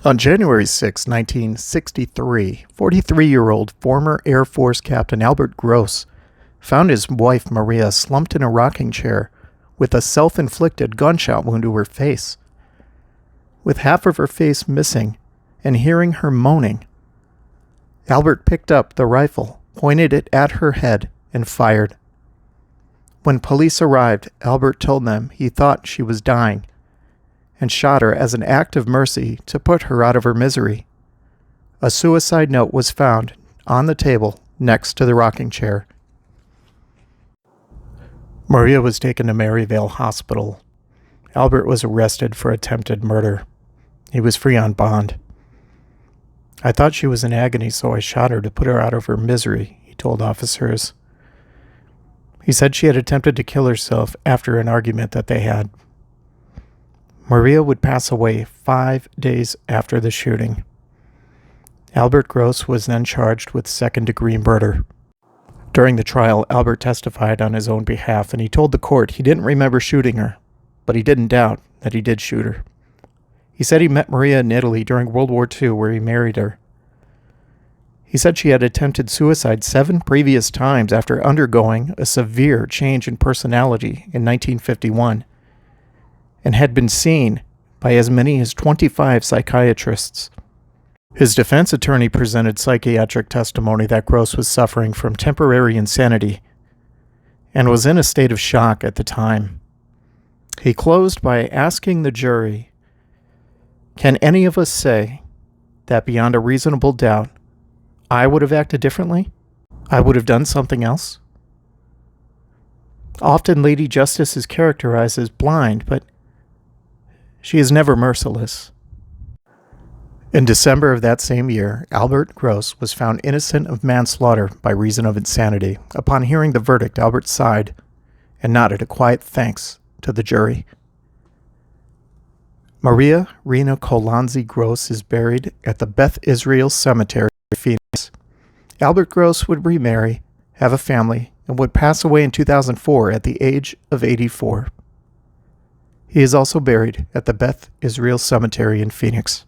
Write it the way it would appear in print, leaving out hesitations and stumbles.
On January 6, 1963, 43-year-old former Air Force Captain Albert Gross found his wife Maria slumped in a rocking chair with a self-inflicted gunshot wound to her face. With half of her face missing and hearing her moaning, Albert picked up the rifle, pointed it at her head, and fired. When police arrived, Albert told them he thought she was dying and shot her as an act of mercy to put her out of her misery. A suicide note was found on the table next to the rocking chair. Maria was taken to Maryvale Hospital. Albert was arrested for attempted murder. He was free on bond. "I thought she was in agony, so I shot her to put her out of her misery," he told officers. He said she had attempted to kill herself after an argument that they had. Maria would pass away 5 days after the shooting. Albert Gross was then charged with second-degree murder. During the trial, Albert testified on his own behalf, and he told the court he didn't remember shooting her, but he didn't doubt that he did shoot her. He said he met Maria in Italy during World War II, where he married her. He said she had attempted suicide 7 previous times after undergoing a severe change in personality in 1951, and had been seen by as many as 25 psychiatrists. His defense attorney presented psychiatric testimony that Gross was suffering from temporary insanity and was in a state of shock at the time. He closed by asking the jury, "Can any of us say that beyond a reasonable doubt, I would have acted differently? I would have done something else?" Often Lady Justice is characterized as blind, but she is never merciless. In December of that same year, Albert Gross was found innocent of manslaughter by reason of insanity. Upon hearing the verdict, Albert sighed and nodded a quiet thanks to the jury. Maria Rena Colanzi Gross is buried at the Beth Israel Cemetery in Phoenix. Albert Gross would remarry, have a family, and would pass away in 2004 at the age of 84. He is also buried at the Beth Israel Cemetery in Phoenix.